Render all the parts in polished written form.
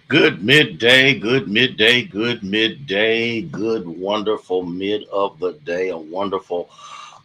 Good midday, good midday, good midday, good wonderful mid of the day, a wonderful,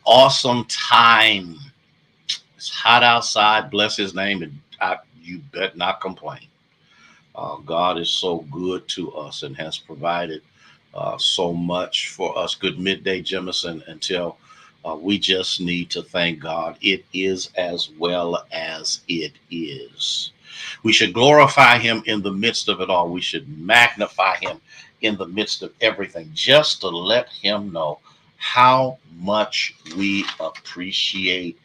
awesome time. It's hot outside, bless his name, and you bet not complain. God is so good to us and has provided so much for us. Good midday, Jemison, until we just need to thank God. It is as well as it is. We should glorify him in the midst of it all. We should magnify him in the midst of everything, just to let him know how much we appreciate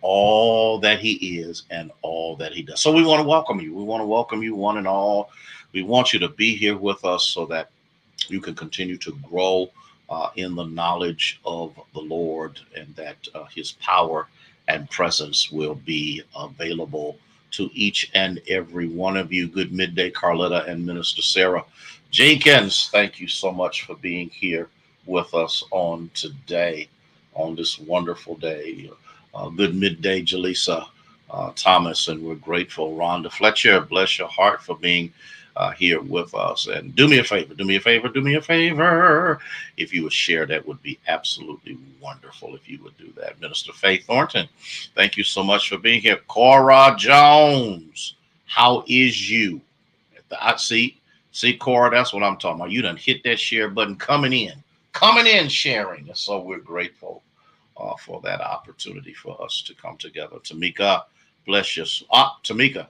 all that he is and all that he does. So we want to welcome you. We want to welcome you one and all. We want you to be here with us so that you can continue to grow in the knowledge of the Lord, and that his power and presence will be available to each and every one of you. Good midday, Carletta and Minister Sarah Jenkins. Thank you so much for being here with us on today, on this wonderful day. Good midday, Jaleesa Thomas, and we're grateful. Rhonda Fletcher, bless your heart for being here with us. And do me a favor, do me a favor, do me a favor. If you would share, that would be absolutely wonderful if you would do that. Minister Faith Thornton, thank you so much for being here. Cora Jones, how is you? See, Cora, that's what I'm talking about. You done hit that share button coming in, sharing. And so we're grateful for that opportunity for us to come together. Tamika, bless you. Tamika,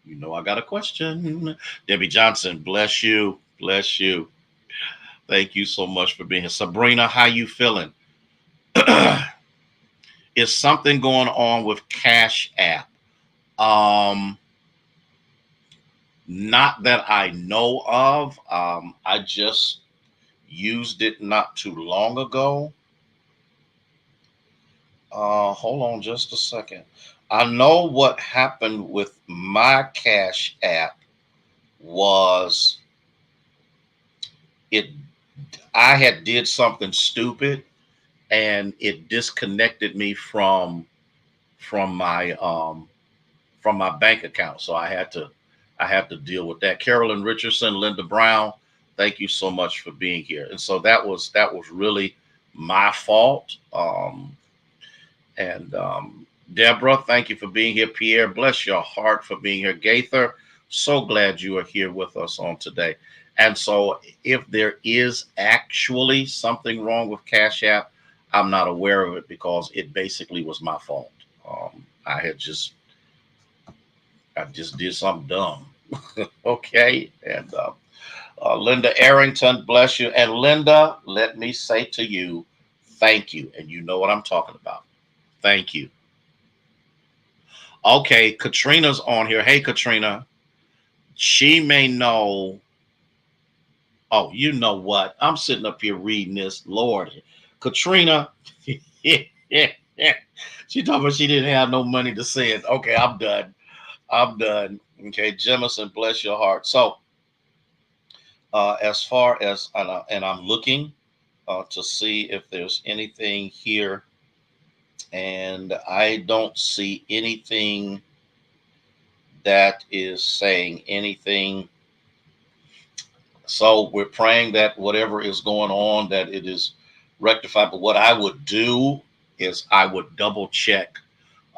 you know I got a question. Debbie Johnson, bless you. Bless you. Thank you so much for being here. Sabrina, how you feeling? Is something going on with Cash App? Um, Not that I know of. I just used it not too long ago. Hold on just a second. I know what happened with my Cash App was it I had did something stupid, and it disconnected me from my from my bank account. So I had to deal with that. Carolyn Richardson, Linda Brown, thank you so much for being here. And so that was really my fault. And Deborah, thank you for being here. Pierre, bless your heart for being here. Gaither, so glad you are here with us on today. And so, if there is actually something wrong with Cash App, I'm not aware of it because it basically was my fault. I had I just did something dumb. Okay, and Linda Arrington, bless you. And Linda, let me say to you, thank you. And you know what I'm talking about. Thank you. Okay, Katrina's on here. Hey, Katrina. She may know. Oh, you know what? I'm sitting up here reading this. Lord, Katrina. She told me she didn't have no money to send. Okay, I'm done. I'm done. Okay, Jemison, bless your heart. So, as far as, and I'm looking to see if there's anything here, and I don't see anything that is saying anything. So we're praying that whatever is going on, that it is rectified. But what I would do is I would double check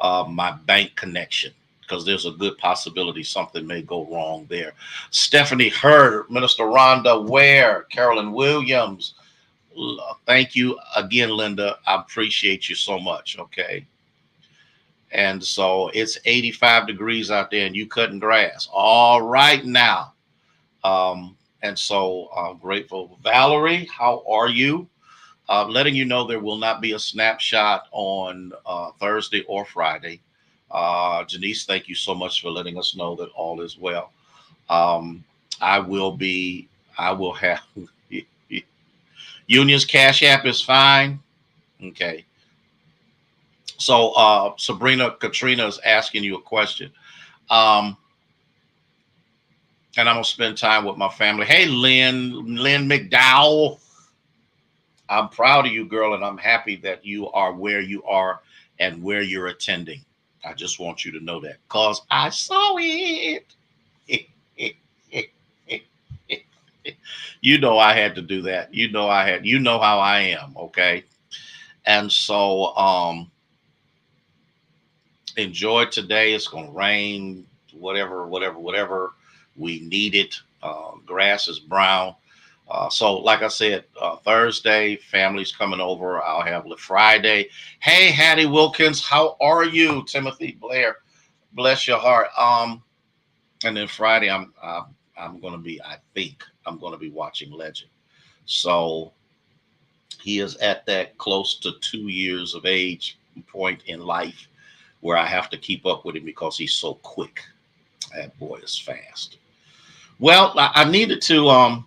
my bank connection, because there's a good possibility something may go wrong there. Stephanie Hurd, Minister Rhonda Ware, Carolyn Williams. Thank you again, Linda. I appreciate you so much. Okay. And so it's 85 degrees out there and you cutting grass. All right now. And so I'm grateful. Valerie, how are you? Letting you know there will not be a snapshot on Thursday or Friday. Janice, thank you so much for letting us know that all is well. Um, I will be, I will have, Union's Cash App is fine. Okay. So, Sabrina, Katrina is asking you a question. Um, and I'm going to spend time with my family. Hey, Lynn McDowell. I'm proud of you, girl, and I'm happy that you are where you are and where you're attending. I just want you to know that because I saw it. You know I had to do that. You know how I am, okay? And so enjoy today. It's gonna rain, whatever. We need it. Grass is brown. So, like I said, Thursday, family's coming over. I'll have the Friday. Hey, Hattie Wilkins, how are you? Timothy Blair, bless your heart. And then Friday, I'm going to be. I think I'm going to be watching Legend. So he is at that close to 2 years of age point in life where I have to keep up with him because he's so quick. That boy is fast. Well, I needed to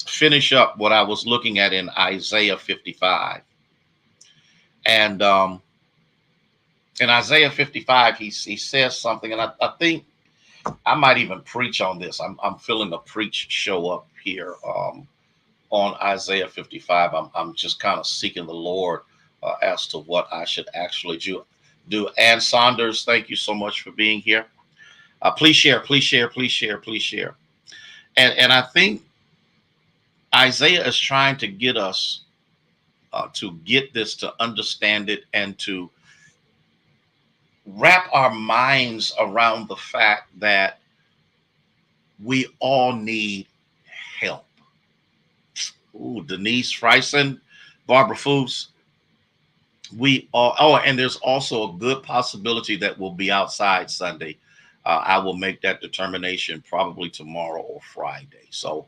finish up what I was looking at in Isaiah 55. And in Isaiah 55, he says something, and I think I might even preach on this. I'm feeling a preach show up here on Isaiah 55. I'm just kind of seeking the Lord as to what I should actually do. Ann Saunders, thank you so much for being here. Please share, please share, please share, please share. And I think Isaiah is trying to get us to get this, to understand it, and to wrap our minds around the fact that we all need help. Ooh, Denise Freisen, Barbara Foos. We all, oh, and there's also a good possibility that we'll be outside Sunday. I will make that determination probably tomorrow or Friday. So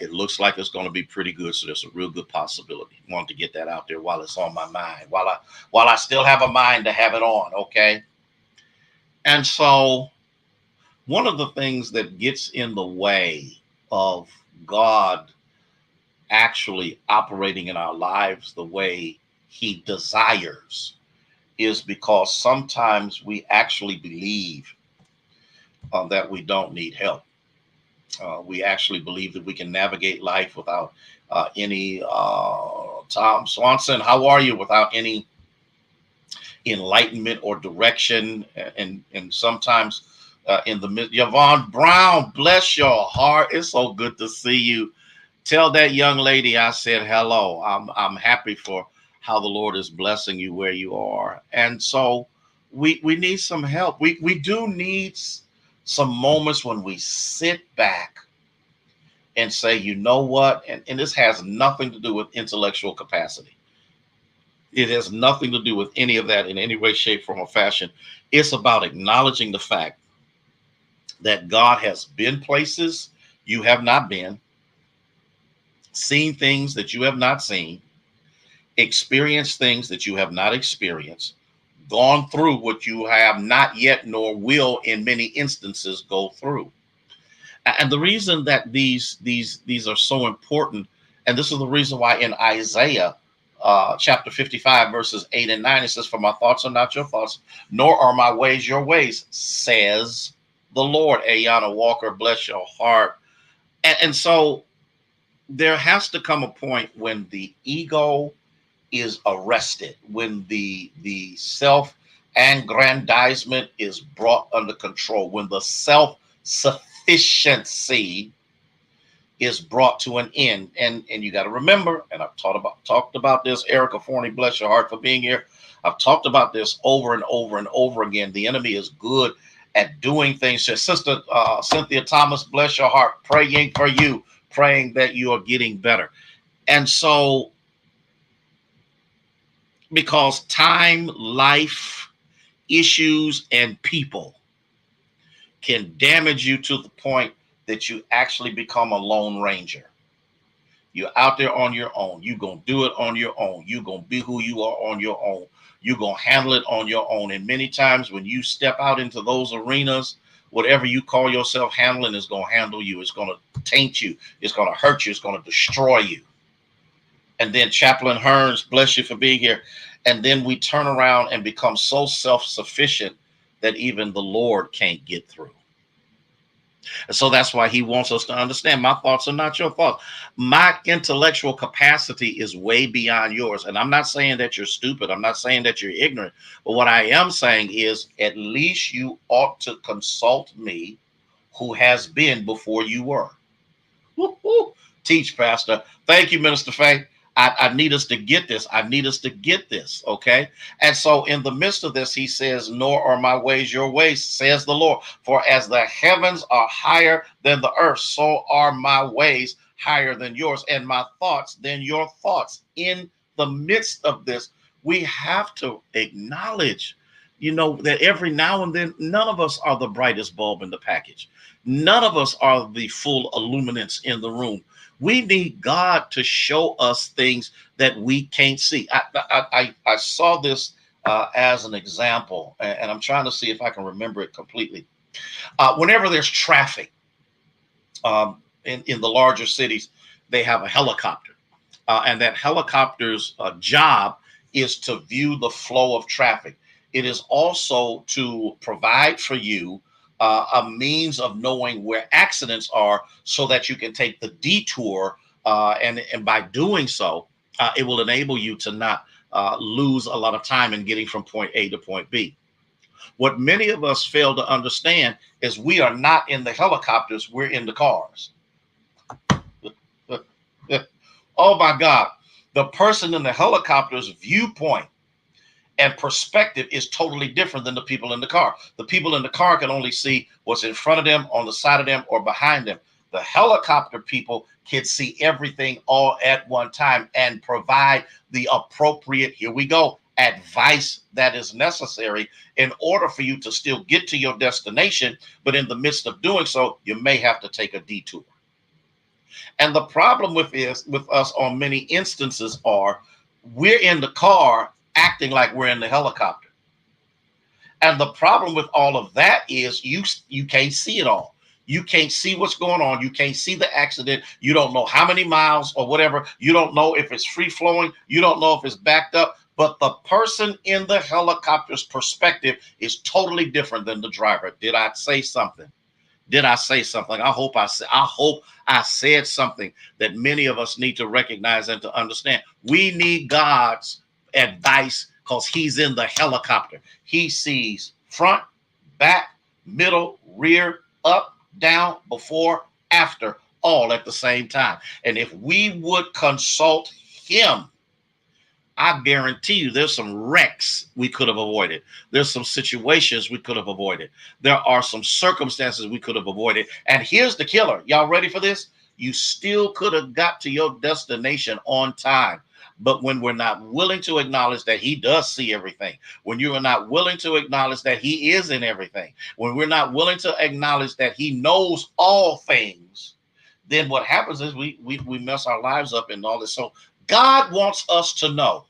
it looks like it's going to be pretty good. So there's a real good possibility. Want to get that out there while it's on my mind, while I still have a mind to have it on. Okay. And so one of the things that gets in the way of God actually operating in our lives the way he desires is because sometimes we actually believe that we don't need help. We actually believe that we can navigate life without any Tom Swanson, how are you, without any enlightenment or direction. And sometimes in the midst, Yvonne Brown, bless your heart, it's so good to see you. Tell that young lady I said hello. I'm happy for how the Lord is blessing you where you are. And so we need some help. We do need some moments when we sit back and say, you know what? And this has nothing to do with intellectual capacity. It has nothing to do with any of that in any way, shape, form, or fashion. It's about acknowledging the fact that God has been places you have not been, seen things that you have not seen, experienced things that you have not experienced, gone through what you have not yet nor will in many instances go through. And the reason that these are so important, and this is the reason why in Isaiah chapter 55 verses 8 and 9 it says, for my thoughts are not your thoughts, nor are my ways your ways, says the Lord. Ayana Walker, bless your heart. And so there has to come a point when the ego is arrested, when the self-aggrandizement is brought under control, when the self-sufficiency is brought to an end. And you got to remember, and I've talked about this, Erica Forney, bless your heart for being here. I've talked about this over and over and over again. The enemy is good at doing things. Sister Cynthia Thomas, bless your heart, praying for you, praying that you are getting better. And so, because time, life, issues, and people can damage you to the point that you actually become a lone ranger. You're out there on your own. You're going to do it on your own. You're going to be who you are on your own. You're going to handle it on your own. And many times when you step out into those arenas, whatever you call yourself handling is going to handle you. It's going to taint you. It's going to hurt you. It's going to destroy you. And then Chaplain Hearns, bless you for being here. And then we turn around and become so self-sufficient that even the Lord can't get through. And so that's why he wants us to understand my thoughts are not your thoughts. My intellectual capacity is way beyond yours. And I'm not saying that you're stupid. I'm not saying that you're ignorant. But what I am saying is at least you ought to consult me who has been before you were. Woo-hoo. Teach, Pastor. Thank you, Minister Faye. I need us to get this. I need us to get this. Okay. And so, in the midst of this, he says, nor are my ways your ways, says the Lord. For as the heavens are higher than the earth, so are my ways higher than yours, and my thoughts than your thoughts. In the midst of this, we have to acknowledge, that every now and then, none of us are the brightest bulb in the package. None of us are the full illuminance in the room. We need God to show us things that we can't see. I saw this as an example, and I'm trying to see if I can remember it completely. Whenever there's traffic in the larger cities, they have a helicopter, and that helicopter's job is to view the flow of traffic. It is also to provide for you a means of knowing where accidents are so that you can take the detour. And by doing so, it will enable you to not lose a lot of time in getting from point A to point B. What many of us fail to understand is we are not in the helicopters, we're in the cars. Oh my God. The person in the helicopter's viewpoint and perspective is totally different than the people in the car. The people in the car can only see what's in front of them, on the side of them, or behind them. The helicopter people can see everything all at one time and provide the appropriate, here we go, advice that is necessary in order for you to still get to your destination. But in the midst of doing so, you may have to take a detour. And the problem with us on many instances are we're in the car acting like we're in the helicopter. And the problem with all of that is you can't see it all. You can't see what's going on. You can't see the accident. You don't know how many miles or whatever. You don't know if it's free flowing. You don't know if it's backed up. But the person in the helicopter's perspective is totally different than the driver. Did I say something? Did I say something? I hope I said something that many of us need to recognize and to understand. We need God's advice because he's in the helicopter. He sees front, back, middle, rear, up, down, before, after, all at the same time. And if we would consult him, I guarantee you there's some wrecks we could have avoided. There's some situations we could have avoided. There are some circumstances we could have avoided. And here's the killer. Y'all ready for this? You still could have got to your destination on time. But when we're not willing to acknowledge that he does see everything, when you are not willing to acknowledge that he is in everything, when we're not willing to acknowledge that he knows all things, then what happens is we mess our lives up and all this. So God wants us to know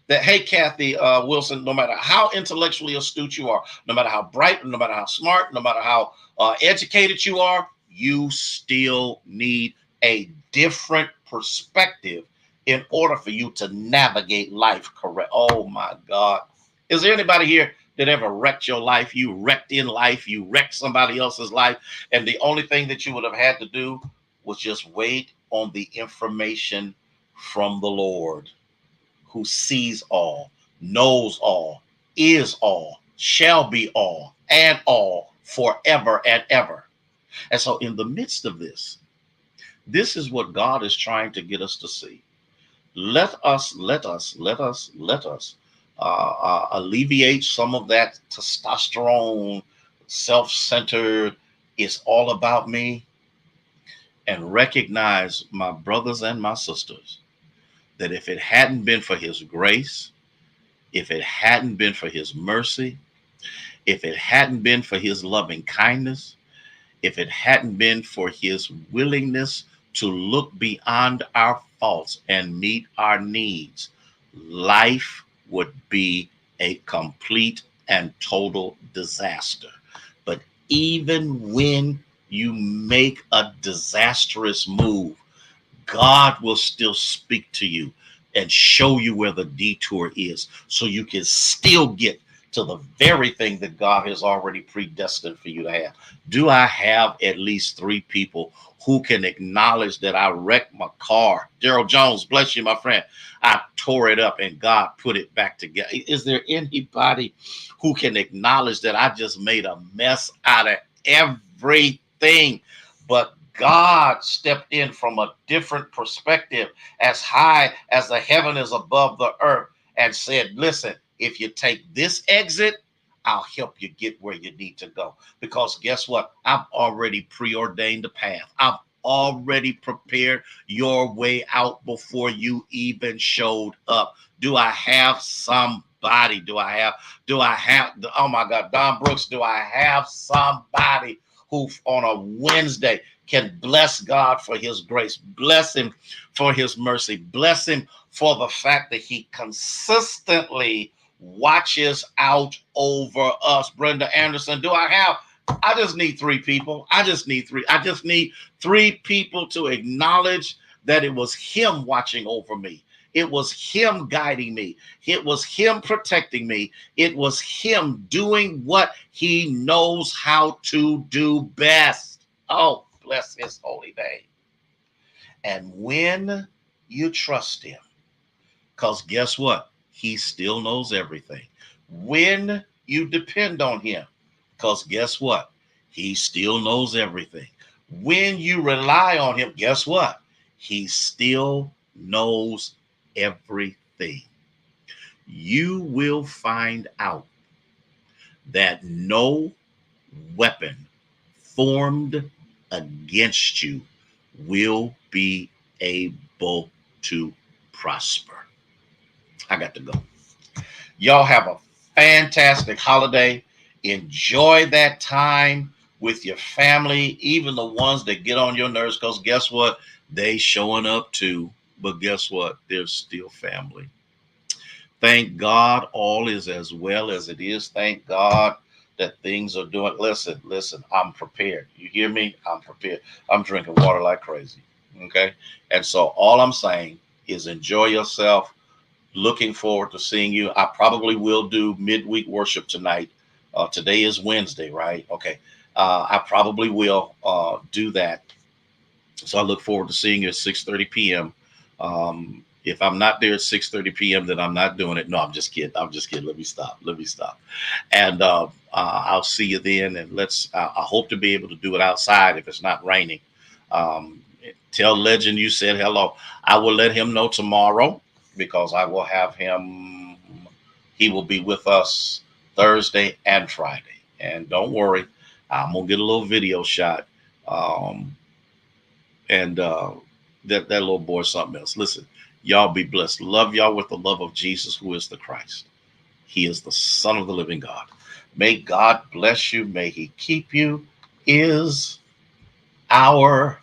that, hey, Kathy Wilson, no matter how intellectually astute you are, no matter how bright, no matter how smart, no matter how educated you are, you still need a different perspective in order for you to navigate life correct. Oh my God. Is there anybody here that ever wrecked your life? You wrecked in life, you wrecked somebody else's life, and the only thing that you would have had to do was just wait on the information from the Lord, who sees all, knows all, is all, shall be all, and all forever and ever. And so in the midst of this is what God is trying to get us to see. Let us alleviate some of that testosterone, self-centered, it's all about me, and recognize, my brothers and my sisters, that if it hadn't been for his grace, if it hadn't been for his mercy, if it hadn't been for his loving kindness, if it hadn't been for his willingness to look beyond our faults and meet our needs, life would be a complete and total disaster. But even when you make a disastrous move, God will still speak to you and show you where the detour is so you can still get to the very thing that God has already predestined for you to have. Do I have at least 3 people who can acknowledge that I wrecked my car? Daryl Jones, bless you, my friend. I tore it up and God put it back together. Is there anybody who can acknowledge that I just made a mess out of everything? But God stepped in from a different perspective, as high as the heaven is above the earth, and said, listen, if you take this exit, I'll help you get where you need to go. Because guess what? I've already preordained the path. I've already prepared your way out before you even showed up. Do I have somebody? Do I have, oh my God, Don Brooks, do I have somebody who on a Wednesday can bless God for his grace, bless him for his mercy, bless him for the fact that he consistently watches out over us? Brenda Anderson, I just need three people. I just need three people to acknowledge that it was him watching over me. It was him guiding me. It was him protecting me. It was him doing what he knows how to do best. Oh, bless his holy name. And when you trust him, because guess what? He still knows everything. When you depend on him, because guess what? He still knows everything. When you rely on him, guess what? He still knows everything. You will find out that no weapon formed against you will be able to prosper. I got to go. Y'all have a fantastic holiday. Enjoy that time with your family, even the ones that get on your nerves, because guess what? They showing up too. But guess what? They're still family. Thank God all is as well as it is. Thank God that things are doing. Listen, I'm prepared. You hear me? I'm prepared. I'm drinking water like crazy. Okay. And so all I'm saying is enjoy yourself. Looking forward to seeing you. I probably will do midweek worship tonight. Today is Wednesday, right? Okay. I probably will do that. So I look forward to seeing you at 6:30 p.m. If I'm not there at 6:30 p.m., then I'm not doing it. No, I'm just kidding. I'm just kidding. Let me stop. And I'll see you then. And I hope to be able to do it outside if it's not raining. Um, Tell Legend you said hello. I will let him know tomorrow because I will have him. He will be with us Thursday and Friday. And don't worry, I'm going to get a little video shot. Um, and that little boy something else. Listen, y'all be blessed. Love y'all with the love of Jesus, who is the Christ. He is the Son of the living God. May God bless you. May he keep you, is our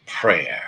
prayer.